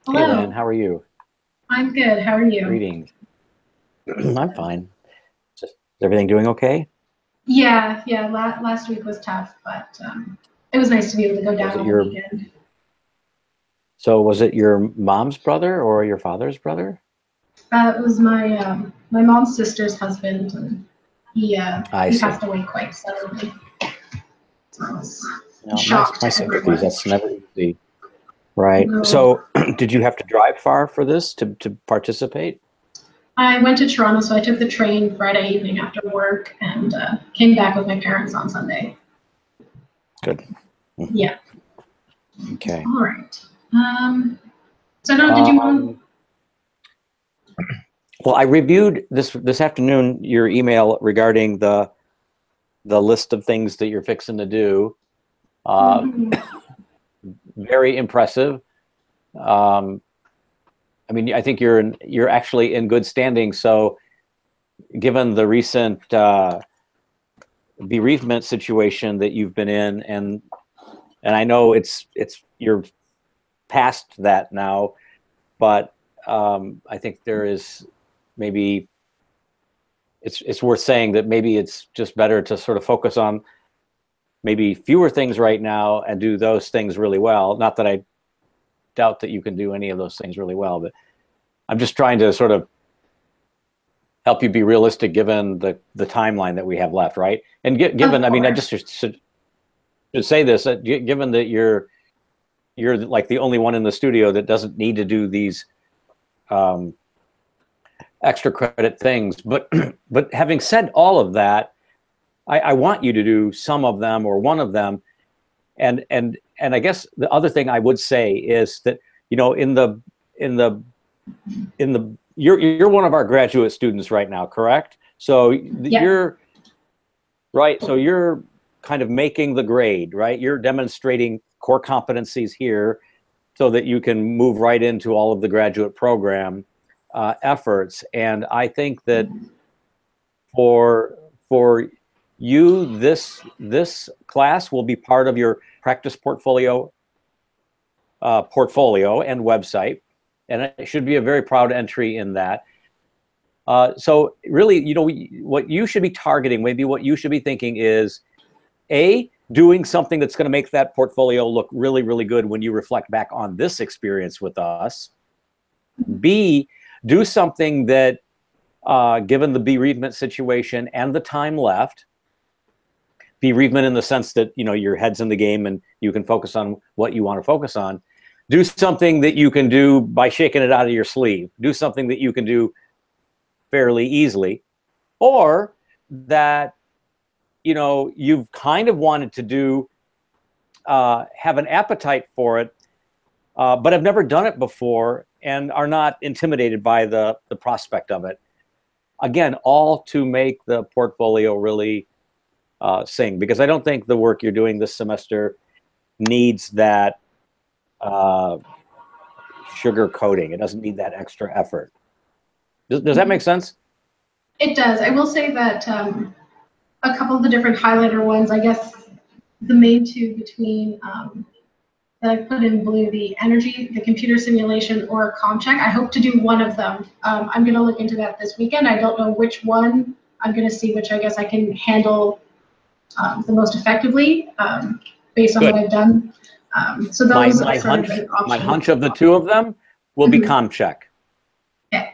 Hey Lynn, Hello, how are you? I'm good. How are you? Greetings. I'm fine. Is everything doing okay? Yeah. Last week was tough, but it was nice to be able to go Was down it on the your weekend. was it your mom's brother or your father's brother? It was my mom's sister's husband, and I he see. passed away quite suddenly. So it was a No, my shock my to sympathies. everyone. That's never easy. Right. No, So did you have to drive far for this to participate? I went to Toronto, so I took the train Friday evening after work and came back with my parents on Sunday. Good. Mhm. Yeah. Okay. All right. So now, did you want? Um, well, I reviewed this afternoon your email regarding the list of things that you're fixing to do. Uh, Mhm. Very impressive. Um, I mean, I think you're actually in good standing. So, given the recent bereavement situation that you've been in, and I know it's you're past that now, but I think there is maybe it's worth saying that maybe it's just better to sort of focus on maybe fewer things right now and do those things really well. Not that I doubt that you can do any of those things really well, but I'm just trying to sort of help you be realistic given the timeline that we have left, right? And Of given, I mean, I just course. should say this, given that you're like the only one in the studio that doesn't need to do these um, extra credit things. But but having said all of that, I want you to do some of them or one of them. And I guess the other thing I would say is that in in the the you're one of our graduate students right now, correct? So Yeah. you're right. So you're kind of making the grade, right? You're demonstrating core competencies here so that you can move right into all of the graduate program efforts. And I think that for for you, this class will be part of your practice portfolio and website, and it should be a very proud entry in that. So really, what you should be targeting, maybe what you should be thinking is doing something that's going to make that portfolio look really, really good when you reflect back on this experience with us. B, do something that, given the bereavement situation and the time left, bereavement in the sense that your head's in the game and you can focus on what you want to focus on. Do something that you can do by shaking it out of your sleeve. Do something that you can do fairly easily, or that you've kind of wanted to do, have an appetite for it, but have never done it before and are not intimidated by the prospect of it. Again, all to make the portfolio really sing, because I don't think the work you're doing this semester needs that uh, sugar coating. It doesn't need that extra effort. Does that make sense? It does. I will say that a couple of the different highlighter ones, I guess the main two between that I put in blue, the energy, the computer simulation, or ComCheck. I hope to do one of them. I'm going to look into that this weekend. I don't know which one. I'm going to see which I guess I can handle the most effectively based on what Good. I've done. So My those are my sort of hunch an my option. hunch of the two of them will be Mhm. ComCheck, Yeah,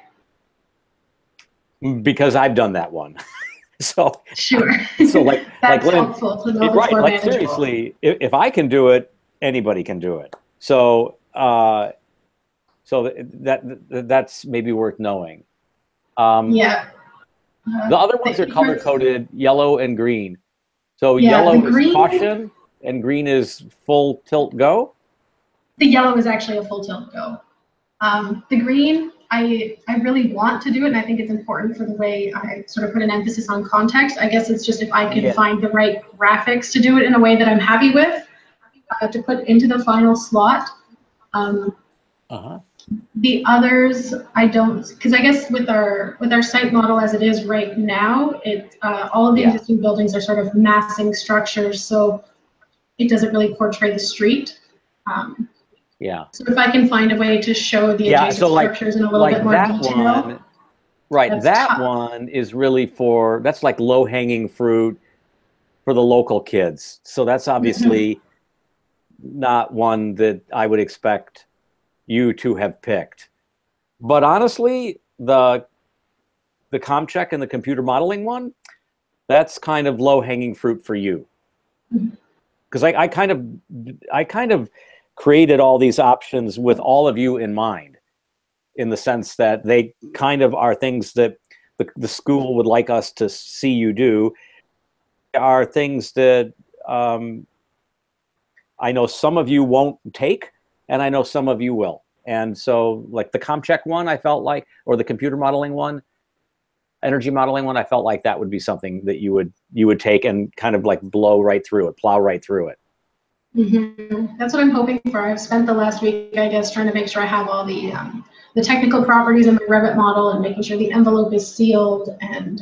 because I've done that one. So sure. so like That's Lynn, helpful to know it's right? more Like manageable. seriously, if I can do it, anybody can do it. So that's maybe worth knowing. Um, Yeah. the other The ones are color inverse, coded yellow and green. So yeah, the yellow is green, caution and green is full tilt go. the yellow is actually a full tilt go. The green, I really want to do it, and I think it's important for the way I sort of put an emphasis on context. I guess it's just if I can Yeah. find the right graphics to do it in a way that I'm happy with, to put into the final slot. Um, Uh-huh. the others, I don't, because I guess with our site model as it is right now, it all of the Yeah. existing buildings are sort of massing structures, so it doesn't really portray the street. Um, Yeah. So if I can find a way to show the Yeah. adjacent So structures in a little bit more that detail, one, right? that's That tough. one is really that's like low hanging fruit for the local kids. So that's obviously not one that I would expect you to have picked. But honestly, the ComCheck and the computer modeling one, that's kind of low hanging fruit for you. Because I kind of created all these options with all of you in mind, in the sense that they kind of are things that the school would like us to see you do. Are things that I know some of you won't take, and I know some of you will. And so, like the ComCheck one, I felt like, or the computer modeling one, energy modeling one, I felt like that would be something that you would take and kind of like blow right through it, plow right through it. That's what I'm hoping for. I've spent the last week, I guess, trying to make sure I have all the technical properties in my Revit model and making sure the envelope is sealed and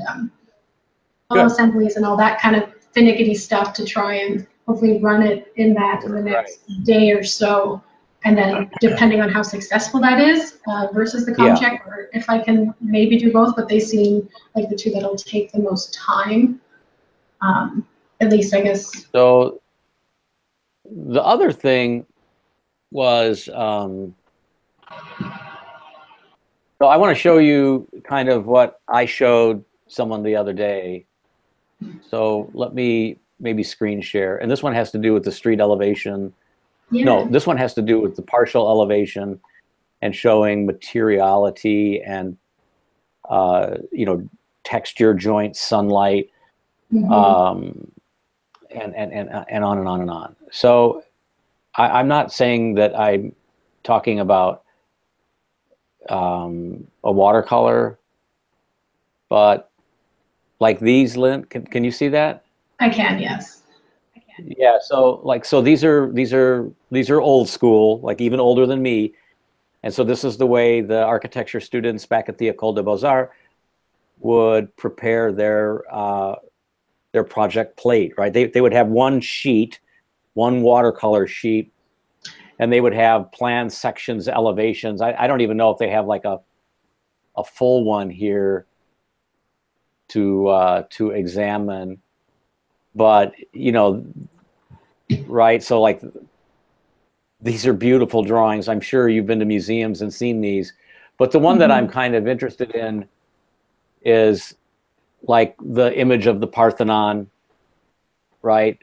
all assemblies and all that kind of finicky stuff to try and hopefully run it in that in the next day or so. And then depending on how successful that is versus the ComCheck, or if I can maybe do both, but they seem like the two that'll take the most time, at least I guess. So the other thing was, so I want to show you kind of what I showed someone the other day. So let me maybe screen share. And this one has to do with the street elevation. Yeah. No, this one has to do with the partial elevation and showing materiality and, you know, texture, joint, sunlight, and on and on and on. So I'm not saying that I'm talking about a watercolor, but like these, Lynn, can you see that? I can, yes. Yeah, so these are old school, like even older than me. And so this is the way the architecture students back at the École des Beaux-Arts would prepare their project plate, right? They would have one sheet, one watercolor sheet, and they would have plan sections, elevations. I don't even know if they have like a full one here to examine, but you know, right? So like these are beautiful drawings. I'm sure you've been to museums and seen these, but the one that I'm kind of interested in is like the image of the Parthenon, right?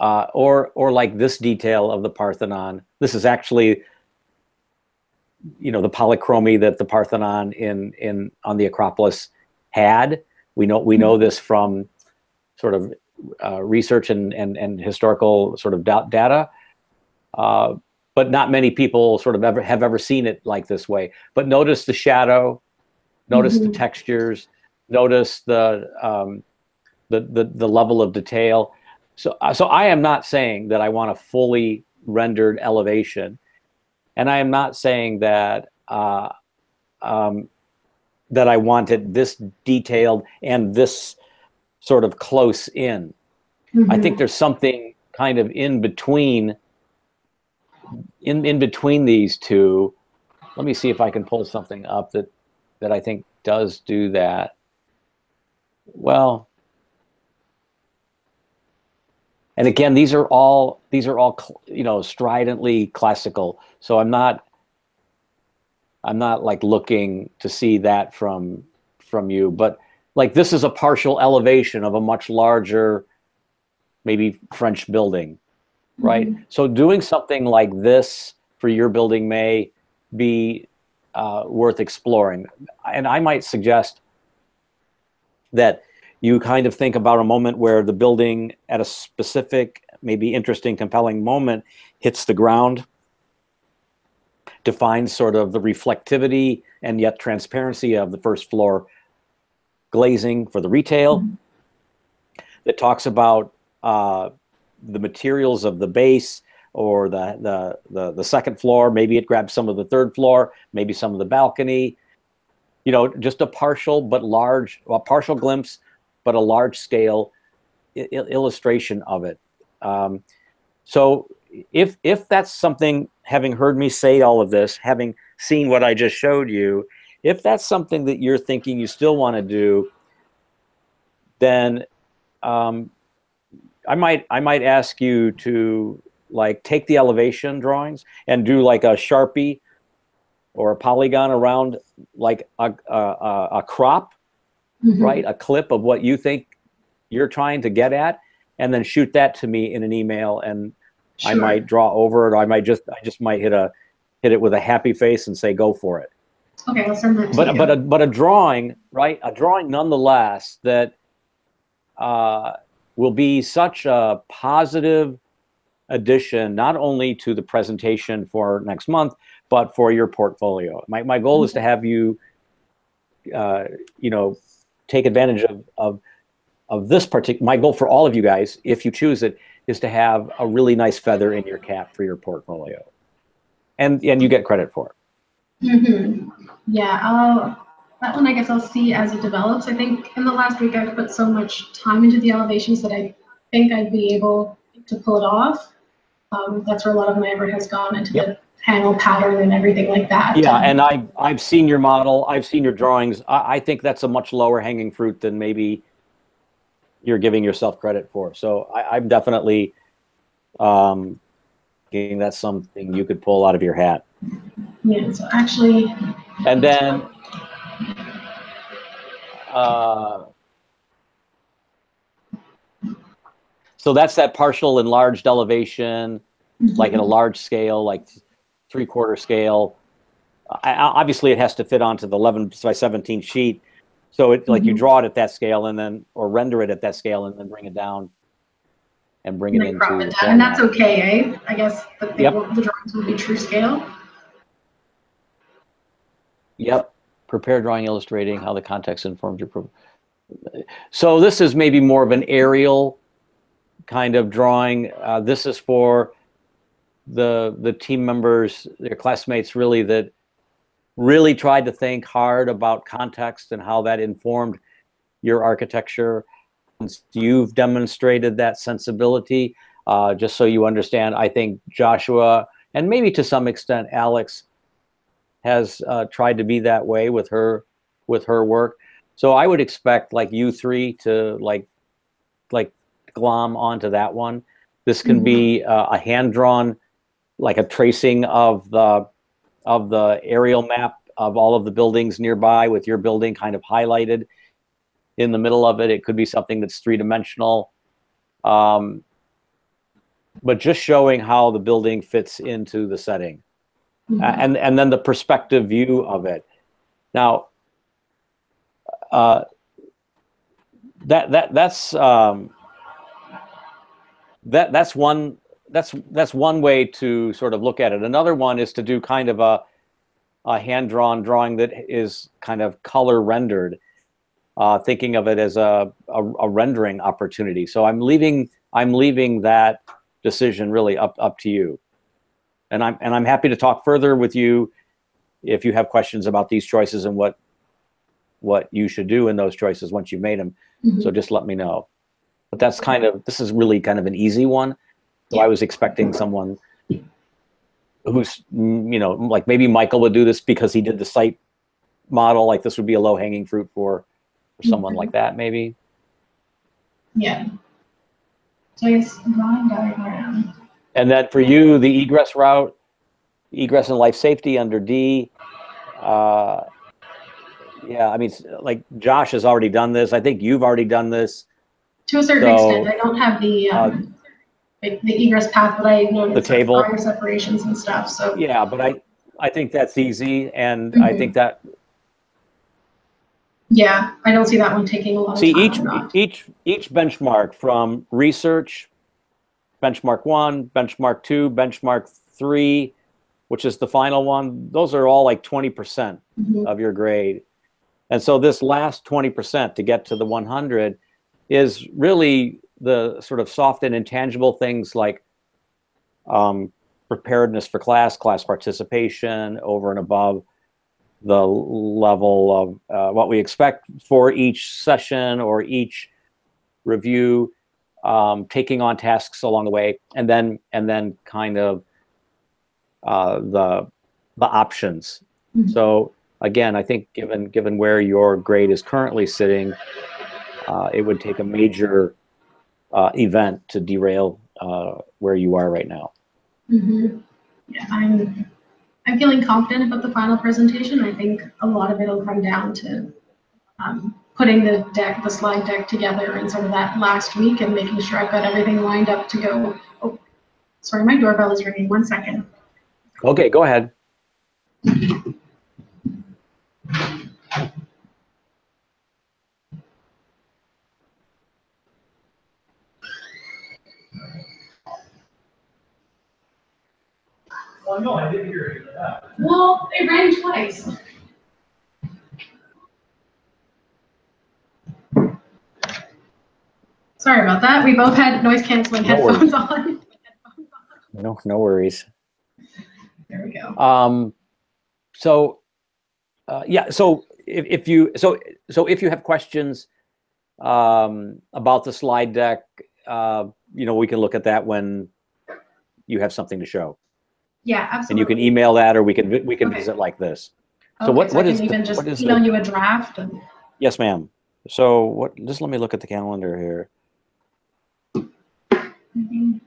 Or like this detail of the Parthenon. This is actually, you know, the polychromy that the Parthenon on the Acropolis had. We know this from sort of research and historical sort of data, but not many people sort of have ever seen it like this way. But notice the shadow, notice the textures, notice the level of detail. So I am not saying that I want a fully rendered elevation, and I am not saying that that I want it this detailed and this sort of close in. I think there's something kind of in between these two. Let me see if I can pull something up that I think does do that. Well, and again, these are all you know, stridently classical. So I'm not like looking to see that from you, but like this is a partial elevation of a much larger, maybe French building, right? So doing something like this for your building may be worth exploring. And I might suggest that you kind of think about a moment where the building at a specific, maybe interesting, compelling moment hits the ground, defines sort of the reflectivity and yet transparency of the first floor glazing for the retail. That talks about the materials of the base or the second floor. Maybe it grabs some of the third floor, maybe some of the balcony. You know, just a partial but large, a partial glimpse, but a large scale illustration of it. So if that's something, having heard me say all of this, having seen what I just showed you, if that's something that you're thinking you still want to do, then I might ask you to like take the elevation drawings and do like a Sharpie or a polygon around like a crop, right? A clip of what you think you're trying to get at, and then shoot that to me in an email, and I might draw over it, or I just might hit it with a happy face and say, go for it. Okay, I'll send that to you. But a drawing, right? A drawing nonetheless that will be such a positive addition, not only to the presentation for next month, but for your portfolio. My goal is to have you, you know, take advantage of this particular. My goal for all of you guys, if you choose it, is to have a really nice feather in your cap for your portfolio, and you get credit for it. Yeah, that one I guess I'll see as it develops. I think in the last week I've put so much time into the elevations that I think I'd be able to pull it off. That's where a lot of my effort has gone into the panel pattern and everything like that. Yeah, and I've seen your model, I've seen your drawings. I think that's a much lower hanging fruit than maybe you're giving yourself credit for. So I'm definitely thinking that's something you could pull out of your hat. Yeah, so actually. And then so that's that partial enlarged elevation, like in a large scale, like 3/4 scale. Obviously, it has to fit onto the 11 by 17 sheet. So it like you draw it at that scale, and then or render it at that scale, and then bring it down and bring it into. Crop it down, and that's okay, eh? I guess the drawings will be true scale. Yep. Prepare drawing illustrating how the context informs your. So this is maybe more of an aerial kind of drawing. This is for the team members, their classmates, really, that really tried to think hard about context and how that informed your architecture. You've demonstrated that sensibility. Just so you understand, I think Joshua, and maybe to some extent Alex, has tried to be that way with her work. So I would expect like you three to like glom onto that one. This can be a hand-drawn, like a tracing of the aerial map of all of the buildings nearby, with your building kind of highlighted in the middle of it. It could be something that's three-dimensional, but just showing how the building fits into the setting. And then the perspective view of it. Now, that's one way to sort of look at it. Another one is to do kind of a hand-drawn drawing that is kind of color rendered, thinking of it as a rendering opportunity. So I'm leaving that decision really up to you. And I'm happy to talk further with you if you have questions about these choices and what you should do in those choices once you've made them. So just let me know. But that's this is really kind of an easy one. So I was expecting someone who's, you know, like maybe Michael would do this because he did the site model. Like this would be a low-hanging fruit for someone like that, maybe. Yeah. So it's drawing diagram. And then for you, the egress route, egress and life safety under D. Yeah, I mean, like Josh has already done this. I think you've already done this. To a certain extent, I don't have the egress path, but I know the table fire separations and stuff. So yeah, but I think that's easy, and I think that. Yeah, I don't see that one taking a long time. Each benchmark from research, benchmark 1, benchmark 2, benchmark 3, which is the final one, those are all like 20% of your grade. And so this last 20% to get to the 100 is really the sort of soft and intangible things like preparedness for class participation over and above the level of what we expect for each session or each review. taking on tasks along the way, and then kind of the options. Mhm. So again, I think given where your grade is currently sitting, it would take a major event to derail where you are right now. Mm-hmm. Yeah, I'm feeling confident about the final presentation. I think a lot of it will come down to putting the slide deck together in sort of that last week and making sure I've got everything lined up to go. Oh, sorry, my doorbell is ringing. 1 second. Okay, go ahead. Oh, no, I didn't hear it. Yeah. Well, it rang twice. Sorry about that. We both had noise canceling No worries. headphones on. No worries. There we go. So yeah, so if you have questions about the slide deck, we can look at that when you have something to show. Yeah, absolutely. And you can email that, or we can Okay. visit like this. So Okay, what I is can even just what is email you a draft. Yes, ma'am. So just let me look at the calendar here. Mhm.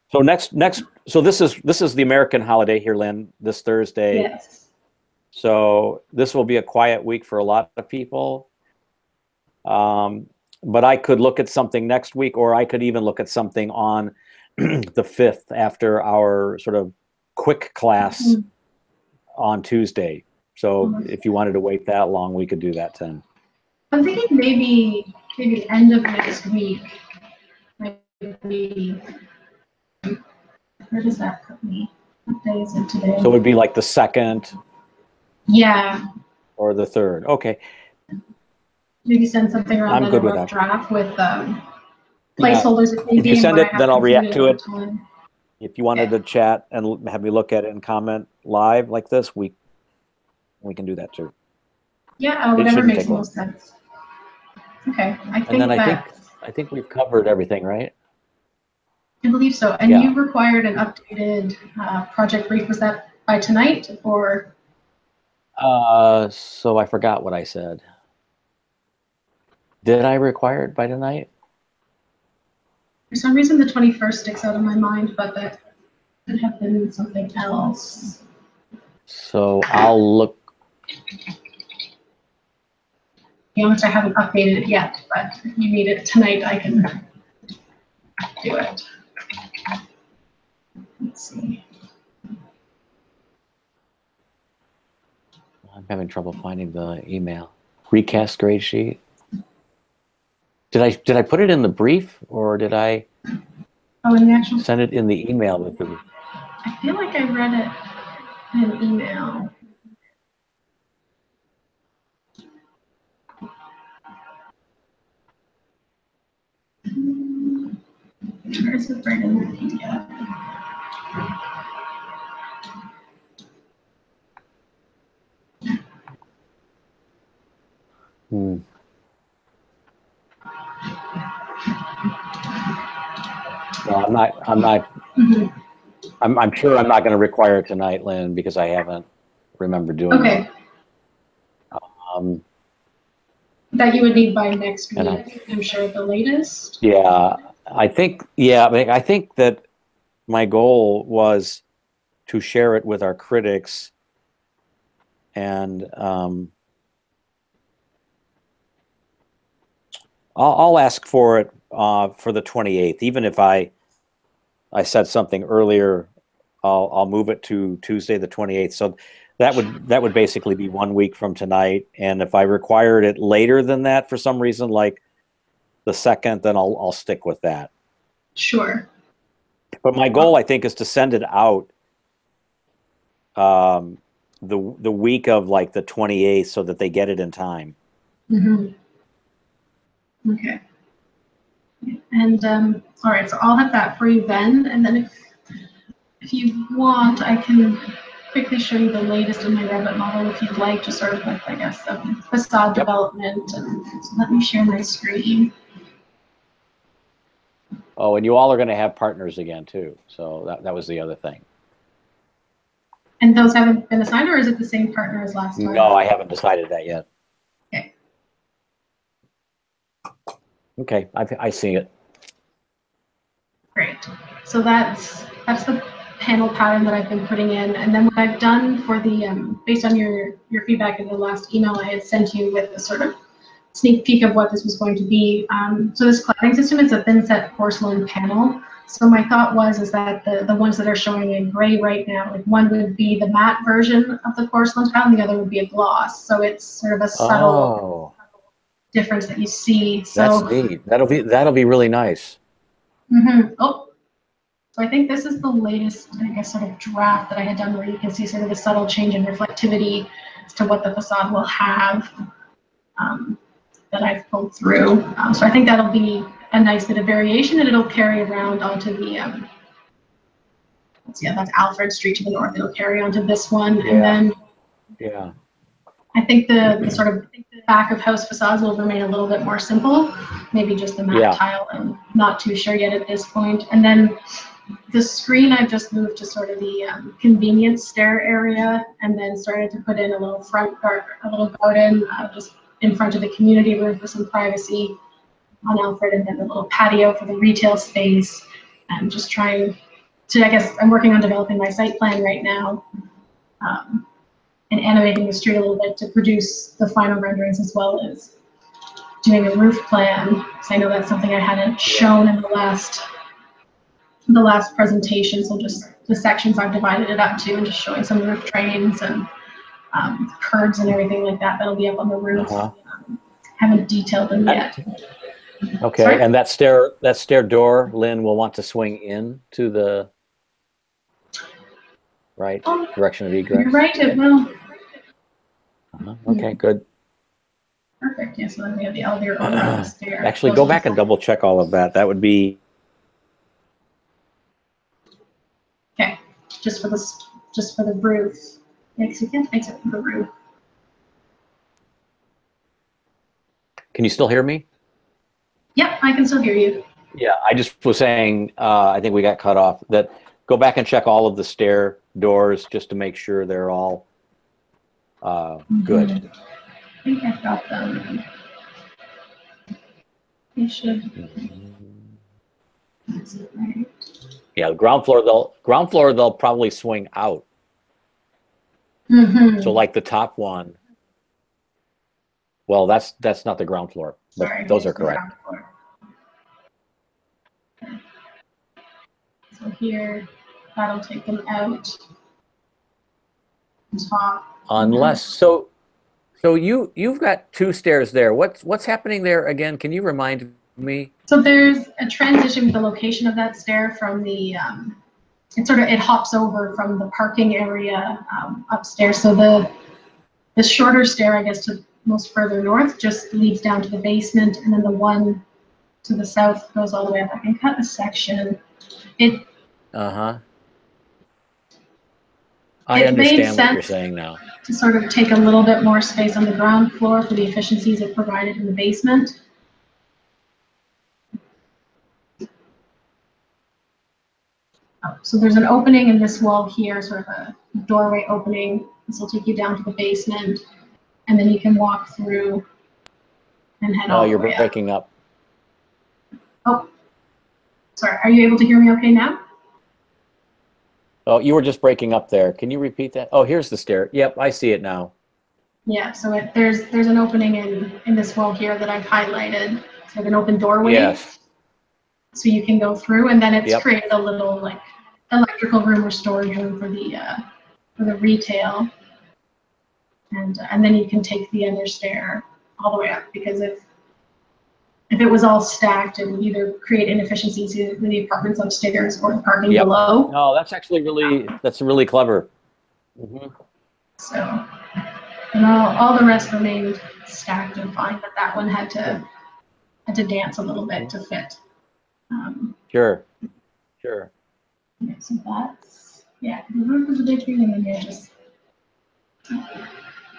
So so this is the American holiday here, Lynn, this Thursday. Yes. So this will be a quiet week for a lot of people. But I could look at something next week, or I could even look at something on the 5th after our sort of quick class Mhm. on Tuesday. So if you wanted to wait that long, we could do that then. I'm thinking maybe end of next week. Maybe. Where does that put me? What day is it today? So it would be like the 2nd Yeah. or the 3rd. Okay. Maybe send something around I'm good with a rough that. draft with placeholders if need If you be, send and it, what I then have I'll react to concluded it. over time. If you wanted to chat and have me look at it and comment live like this, we can do that too. Yeah, It whatever shouldn't makes take the long. most sense. Okay, I think And then that I think we've covered everything, right? I believe so. And Yeah. you required an updated project brief. Was that by tonight or? So I forgot what I said. Did I require it by tonight? For some reason, the 21st sticks out in my mind, but that could have been something else. So I'll look. To be honest, I haven't updated it yet, but if you need it tonight, I can do it. Let's see. I'm having trouble finding the email. Recast grade sheet. Did I put it in the brief, or did I Oh, in the actual, send it in the email with the? I feel like I read it in an email. Where is it right in the PDF? Hmm. Well, I'm not. Mhm. I'm sure I'm not going to require it tonight, Lynn, because I haven't remembered doing Okay, it. that you would need by next And week, I'm sure at the latest. yeah, I think that my goal was to share it with our critics, and I'll ask for it for the 28th. Even if I said something earlier, I'll move it to Tuesday the 28th. So that would basically be 1 week from tonight. And if I required it later than that for some reason, like the 2nd, then I'll stick with that. Sure. But my goal, I think, is to send it out the week of like the 28th, so that they get it in time. Mm-hmm. Okay. And all right, so I'll have that for you then. And then if you want, I can quickly show you the latest in my Revit model if you'd like, just sort of with, I guess, facade Yep. development. And so let me share my screen. Oh, and you all are going to have partners again too. So that was the other thing. And those haven't been assigned, or is it the same partner as last time? No, I haven't decided that yet. Okay. Okay, I see it. Great. So that's the panel pattern that I've been putting in, and then what I've done for the based on your feedback in the last email I had sent you with a sort of sneak peek of what this was going to be. So this cladding system is a thin set porcelain panel. So my thought is that the ones that are showing in gray right now, like one would be the matte version of the porcelain tile, and the other would be a gloss. So it's sort of a subtle difference that you see. So that's neat. That'll be really nice. Oh, so I think this is the latest, I guess, sort of draft that I had done, where you can see sort of a subtle change in reflectivity as to what the facade will have. That I've pulled through. So I think that'll be a nice bit of variation, and it'll carry around onto the, that's Alfred Street to the north. It'll carry onto this one. Yeah. And then yeah, I think the sort of back of house facades will remain a little bit more simple, maybe just the matte tile. I'm not too sure yet at this point. And then the screen I've just moved to sort of the convenience stair area, and then started to put in a little a little garden just in front of the community room for some privacy on Alfred, and then a little patio for the retail space. And just trying to, I guess, I'm working on developing my site plan right now, and animating the street a little bit to produce the final renderings, as well as doing a roof plan, because I know that's something I hadn't shown in the last presentation. So just the sections I've divided it up to, and just showing some roof drains and curbs and everything like that. That'll be up on the roof. Haven't detailed them yet. Okay. Sorry? And that stair door, Lynn, will want to swing in to the right direction of egress. You're right, it will. Okay, good. Perfect. Yeah, so then we have the elevator over the stair. Actually, go back and double check all of that. That would be okay. Just for the roof. Makes it for the roof. Can you still hear me? Yep, I can still hear you. Yeah, I just was saying, I think we got cut off, that go back and check all of the stair doors just to make sure they're all good. I think I've got them. You should. That's it, right? Yeah, the ground floor they'll probably swing out. So like the top one. Well, that's not the ground floor, but sorry, those are correct. Okay. So here, that'll take them out. Top. Unless so you've got two stairs there. What's happening there again? Can you remind me? So there's a transition with the location of that stair from the it hops over from the parking area upstairs. So the shorter stair, I guess, to most further north just leads down to the basement, and then the one to the south goes all the way up. I can cut a section. I understand what you're saying now. To sort of take a little bit more space on the ground floor for the efficiencies it provided in the basement. So there's an opening in this wall here, sort of a doorway opening. This will take you down to the basement, and then you can walk through and head all the way up. Oh, you're breaking up. Oh, sorry. Are you able to hear me okay now? Oh, you were just breaking up there. Can you repeat that? Oh, here's the stair. Yep, I see it now. Yeah, so there's an opening in this wall here that I've highlighted. It's like an open doorway. Yes. So you can go through, and then it's created a little like electrical room or storage room for the retail, and then you can take the other stair all the way up, because if it was all stacked, it would either create inefficiencies in the apartments upstairs or the parking below. No, that's actually really clever. So, and all the rest remained stacked and fine, but that one had to dance a little bit to fit. Sure. Yeah, so that's the roof is a big thing, and then you're just.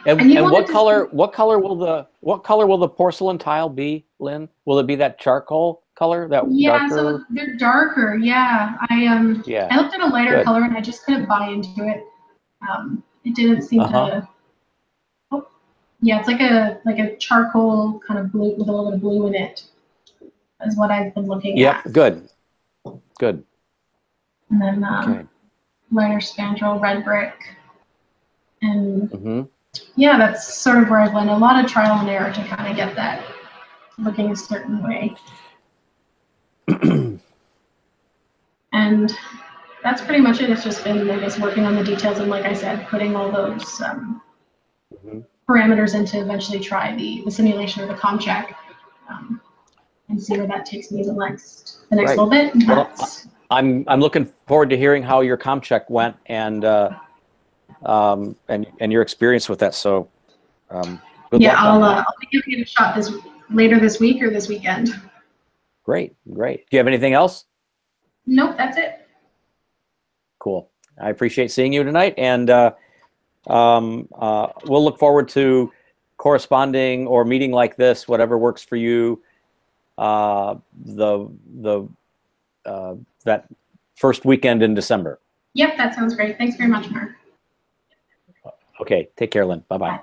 And what color will the porcelain tile be, Lynn? Will it be that charcoal color, that Yeah, darker? so they're darker. Yeah, Yeah. I looked at a lighter Good. color and I just couldn't buy into it. It didn't seem to. Oh, yeah, it's like a charcoal kind of blue with a little bit of blue in it. Is what I've been looking Yep. at. Good. Good. And then Okay. lighter spandrel, red brick, and Mm-hmm. yeah, that's sort of where I've went. A lot of trial and error to kind of get that looking a certain way. And that's pretty much it. It's just been, I guess, working on the details and, like I said, putting all those parameters in to eventually try the simulation or the com check and see where that takes me the next Right. little bit. Well, I'm looking forward to hearing how your com check went and your experience with that. So good yeah, luck on that. I'll be giving it a shot later this week or this weekend. Great, great. Do you have anything else? Nope, that's it. Cool. I appreciate seeing you tonight, and we'll look forward to corresponding or meeting like this, whatever works for you. That first weekend in December. Yep, that sounds great. Thanks very much, Mark. Okay, take care, Lynn. Bye-bye. Bye.